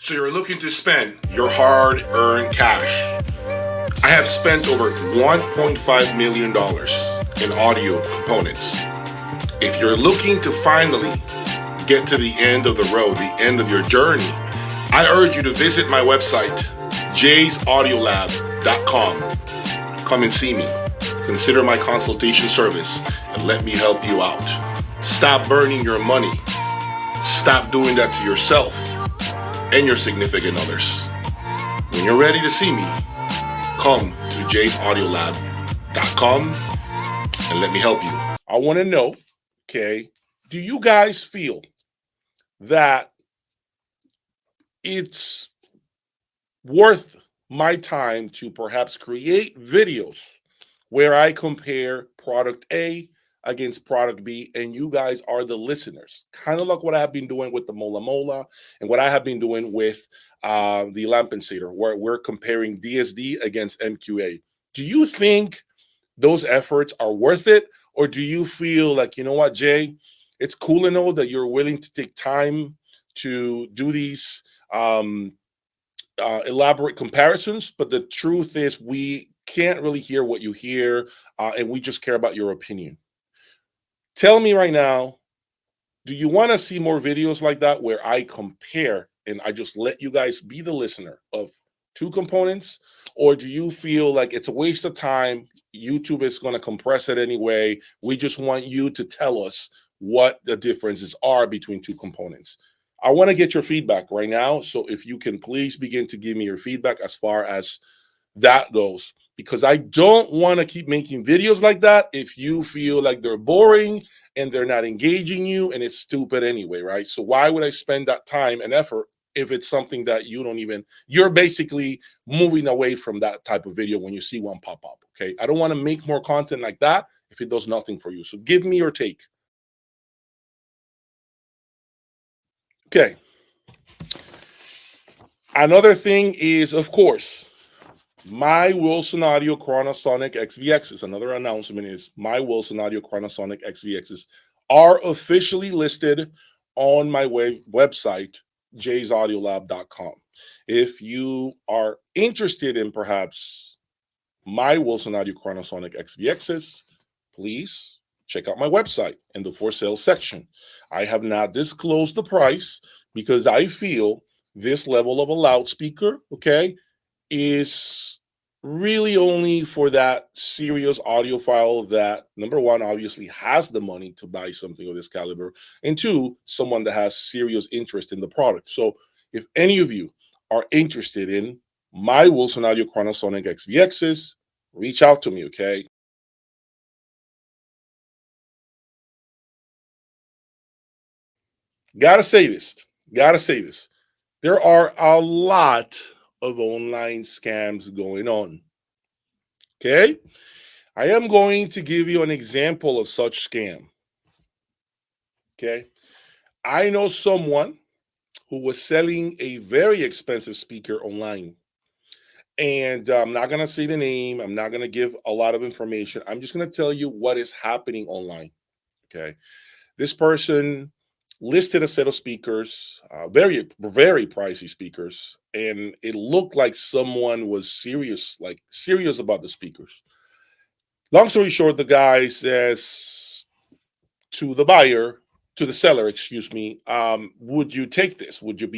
So you're looking to spend your hard-earned cash. I have spent over $1.5 million in audio components. If you're looking to finally get to the end of the road, the end of your journey, I urge you to visit my website, jaysaudiolab.com. Come and see me. Consider my consultation service and let me help you out. Stop burning your money. Stop doing that to yourself and your significant others. When you're ready to see me, come to jaysaudiolab.com and let me help you. I want to know, okay, do you guys feel that it's worth my time to perhaps create videos where I compare product A against product B, and you guys are the listeners? Kind of like what I have been doing with the Mola Mola and what I have been doing with the Lampensator, where we're comparing DSD against MQA. Do you think those efforts are worth it? Or do you feel like, you know what, Jay, it's cool to know that you're willing to take time to do these elaborate comparisons, but the truth is we can't really hear what you hear, and we just care about your opinion? Tell me right now, do you want to see more videos like that where I compare and I just let you guys be the listener of two components? Or do you feel like it's a waste of time? YouTube is going to compress it anyway. We just want you to tell us what the differences are between two components. I want to get your feedback right now. So if you can please begin to give me your feedback as far as that goes, because I don't want to keep making videos like that if you feel like they're boring and they're not engaging you and it's stupid anyway, right? So why would I spend that time and effort if it's something that you don't even, you're basically moving away from that type of video when you see one pop up, okay? I don't want to make more content like that if it does nothing for you. So give me your take. Okay. Another thing is, of course, my Wilson Audio Chronasonic XVXs. Another announcement is my Wilson Audio Chronasonic XVXs are officially listed on my website, jaysaudiolab.com. If you are interested in perhaps my Wilson Audio Chronasonic XVXs, please check out my website in the for sale section. I have not disclosed the price because I feel this level of a loudspeaker, okay, is really only for that serious audiophile that, number one, obviously has the money to buy something of this caliber, and two, someone that has serious interest in the product. So if any of you are interested in my Wilson Audio Chronasonic XVXs, reach out to me, okay? Gotta say this. There are a lot of online scams going on. Okay? I am going to give you an example of such scam. Okay? I know someone who was selling a very expensive speaker online. And I'm not going to say the name. I'm not going to give a lot of information. I'm just going to tell you what is happening online. Okay? This person listed a set of speakers, very, very pricey speakers, and it looked like someone was serious about the speakers. Long story short, the guy says to the buyer, to the seller, excuse me, would you take this? Would you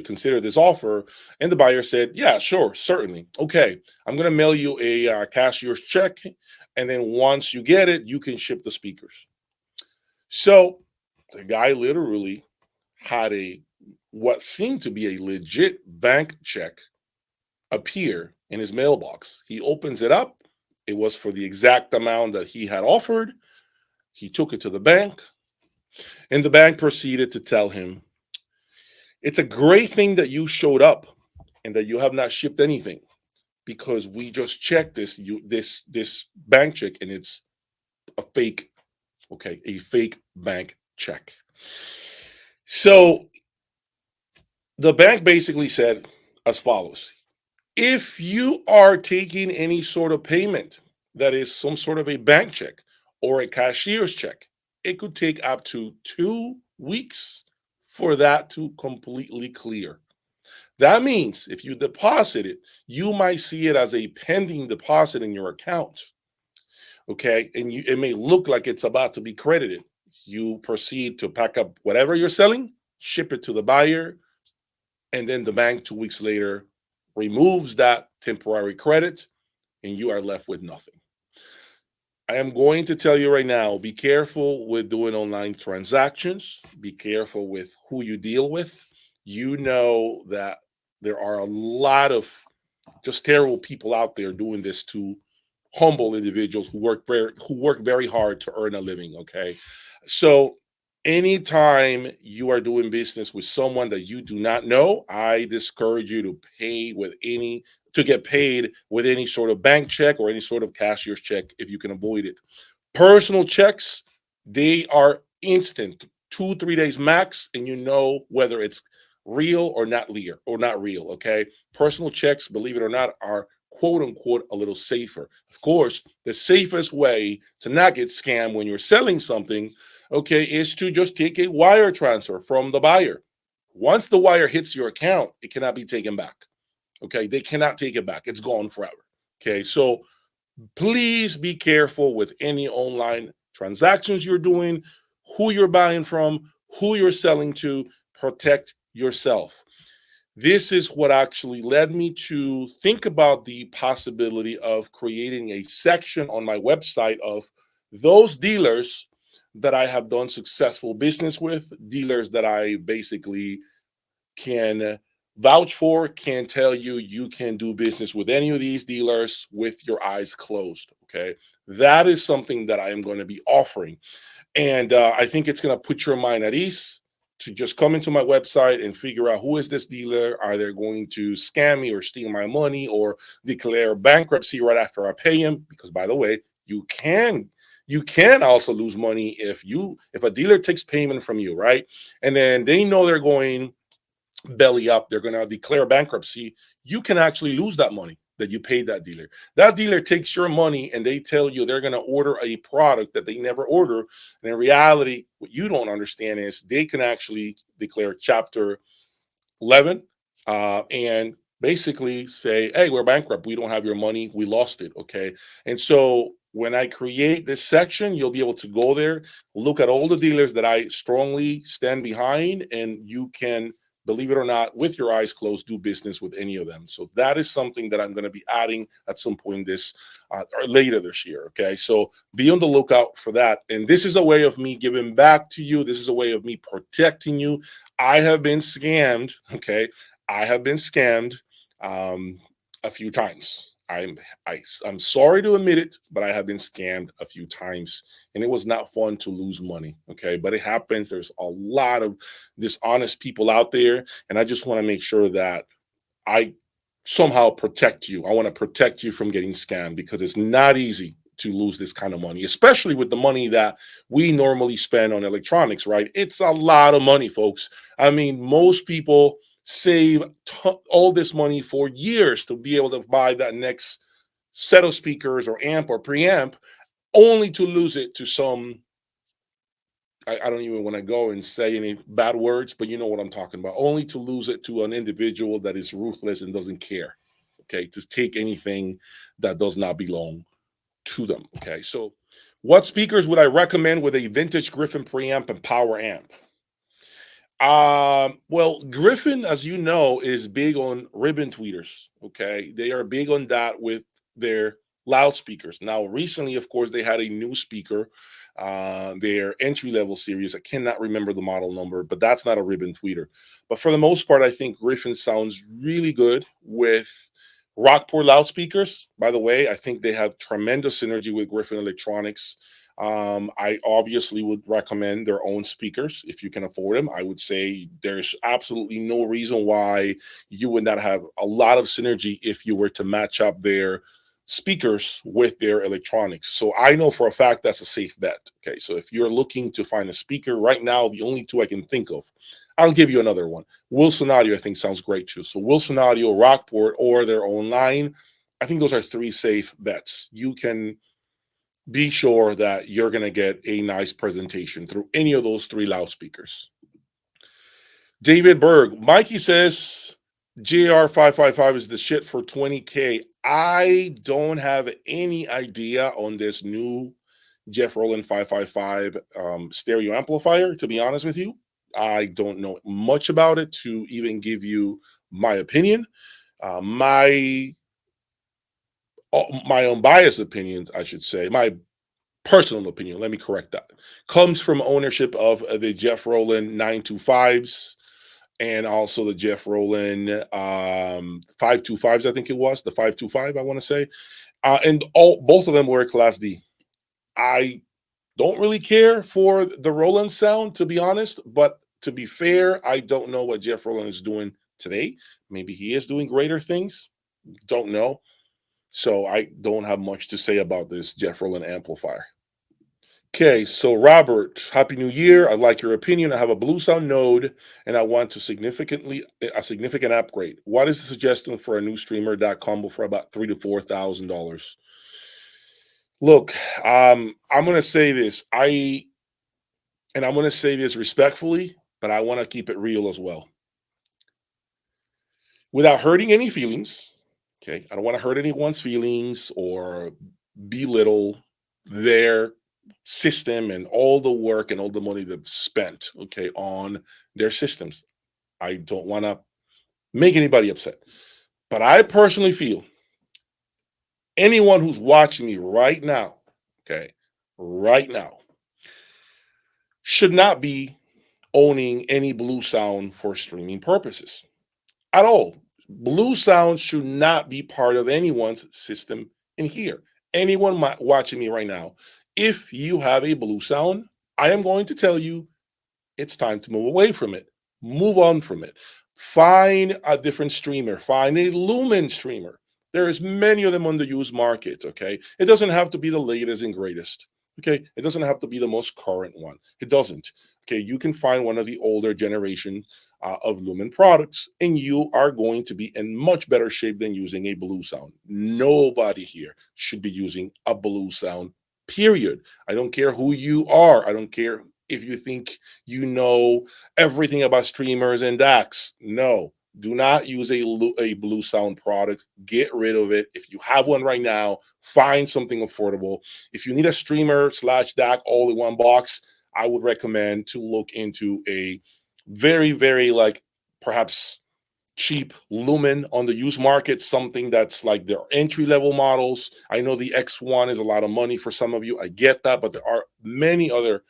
consider this offer? And the buyer said, yeah, sure, certainly. Okay, I'm going to mail you a cashier's check, and then once you get it, you can ship the speakers. So the guy literally had what seemed to be a legit bank check appear in his mailbox. He opens it up. It was for the exact amount that he had offered. He took it to the bank, and the bank proceeded to tell him, it's a great thing that you showed up and that you have not shipped anything, because we just checked this bank check and it's a fake bank check. So the bank basically said as follows: if you are taking any sort of payment that is some sort of a bank check or a cashier's check, it could take up to 2 weeks for that to completely clear. That means if you deposit it, you might see it as a pending deposit in your account. Okay. And it may look like it's about to be credited. You proceed to pack up whatever you're selling, ship it to the buyer, and then the bank 2 weeks later removes that temporary credit and you are left with nothing. I am going to tell you right now, be careful with doing online transactions. Be careful with who you deal with. You know that there are a lot of just terrible people out there doing this to humble individuals who work very hard to earn a living. Okay, so anytime you are doing business with someone that you do not know, I discourage you to get paid with any sort of bank check or any sort of cashier's check if you can avoid it. Personal checks, they are instant, 2 3 days max, and you know whether it's real or not real. Okay, personal checks, believe it or not, are quote unquote a little safer. Of course, the safest way to not get scammed when you're selling something, okay, is to just take a wire transfer from the buyer. Once the wire hits your account, it cannot be taken back. Okay, they cannot take it back. It's gone forever. Okay, so please be careful with any online transactions you're doing, who you're buying from, who you're selling to. Protect yourself. This is what actually led me to think about the possibility of creating a section on my website of those dealers that I have done successful business with, dealers that I basically can vouch for, can tell you you can do business with any of these dealers with your eyes closed. Okay. That is something that I am going to be offering. And I think it's going to put your mind at ease to just come into my website and figure out who is this dealer? Are they going to scam me or steal my money or declare bankruptcy right after I pay him? Because by the way, you can also lose money if a dealer takes payment from you, right? And then they know they're going belly up, they're going to declare bankruptcy. You can actually lose that money that you paid that dealer. That dealer takes your money and they tell you they're going to order a product that they never order. And in reality, what you don't understand is they can actually declare Chapter 11 and basically say, hey, we're bankrupt. We don't have your money. We lost it. Okay. And so when I create this section, you'll be able to go there, look at all the dealers that I strongly stand behind, and you can, believe it or not, with your eyes closed, do business with any of them. So that is something that I'm going to be adding at some point this or later this year. Okay. So be on the lookout for that. And this is a way of me giving back to you. This is a way of me protecting you. I have been scammed. Okay. I have been scammed a few times. I'm sorry to admit it, but I have been scammed a few times, and it was not fun to lose money. Okay, but it happens. There's a lot of dishonest people out there, and I just want to make sure that I somehow protect you. I want to protect you from getting scammed because it's not easy to lose this kind of money, especially with the money that we normally spend on electronics, right? It's a lot of money, folks. I mean, most people save all this money for years to be able to buy that next set of speakers or amp or preamp, only to lose it to some. I don't even want to go and say any bad words, but you know what I'm talking about. Only to lose it to an individual that is ruthless and doesn't care. Okay, to take anything that does not belong to them. Okay, so what speakers would I recommend with a vintage Griffin preamp and power amp? Well, Griffin, as you know, is big on ribbon tweeters. Okay, they are big on that with their loudspeakers. Now, recently, of course, they had a new speaker, their entry level series. I cannot remember the model number, but that's not a ribbon tweeter. But for the most part, I think Griffin sounds really good with Rockport loudspeakers. By the way, I think they have tremendous synergy with Griffin Electronics. I obviously would recommend their own speakers if you can afford them. I would say there's absolutely no reason why you would not have a lot of synergy if you were to match up their speakers with their electronics. So I know for a fact that's a safe bet. Okay, so if you're looking to find a speaker right now, the only two I can think of, I'll give you another one. Wilson Audio, I think, sounds great too. So Wilson Audio, Rockport, or their own line. I think those are three safe bets. You can be sure that you're going to get a nice presentation through any of those three loudspeakers. David Berg, Mikey says, JR555 is the shit for 20K. I don't have any idea on this new Jeff Rowland 555 stereo amplifier, to be honest with you. I don't know much about it to even give you my opinion. My unbiased opinions, I should say, my personal opinion, let me correct that, comes from ownership of the Jeff Rowland 925s and also the Jeff Rowland 525s, I think it was, the 525, I want to say. And both of them were Class D. I don't really care for the Rowland sound, to be honest, but to be fair, I don't know what Jeff Rowland is doing today. Maybe he is doing greater things. Don't know. So I don't have much to say about this Jeff Rowland amplifier. Okay, so Robert, Happy New Year. I'd like your opinion. I have a Bluesound node and I want to a significant upgrade. What is the suggestion for a new streamer that combo for about $3,000 to $4,000? Look, I'm gonna say this. I'm gonna say this respectfully, but I want to keep it real as well. Without hurting any feelings, okay? I don't want to hurt anyone's feelings or belittle their system and all the work and all the money they've spent, okay, on their systems. I don't want to make anybody upset. But I personally feel anyone who's watching me right now, okay, right now, should not be owning any Bluesound for streaming purposes at all. Bluesound should not be part of anyone's system in here. Anyone watching me right now, if you have a Bluesound, I am going to tell you it's time to move away from it. Move on from it. Find a different streamer. Find a Lumen streamer. There's many of them on the used market, okay? It doesn't have to be the latest and greatest, okay? It doesn't have to be the most current one. It doesn't, okay? You can find one of the older generation of Lumen products, and you are going to be in much better shape than using a Bluesound. Nobody here should be using a Bluesound, period. I don't care who you are. I don't care if you think you know everything about streamers and DACs. No, do not use a Bluesound product. Get rid of it. If you have one right now, find something affordable. If you need a streamer slash DAC all in one box, I would recommend to look into a very, very like perhaps cheap Lumen on the used market, something that's like their entry level models. I know the X1 is a lot of money for some of you. I get that, but there are many other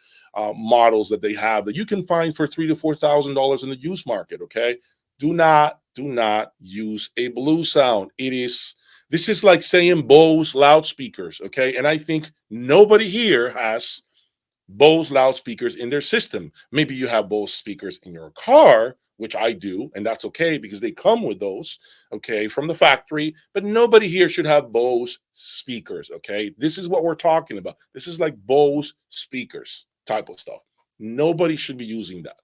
models that they have that you can find for $3,000 to $4,000 in the used market. Okay, do not use a Bluesound. This is like saying Bose loudspeakers. Okay, and I think nobody here has Bose loudspeakers in their system. Maybe you have Bose speakers in your car, which I do, and that's okay because they come with those, okay, from the factory. But nobody here should have Bose speakers, okay? This is what we're talking about. This is like Bose speakers type of stuff. Nobody should be using that.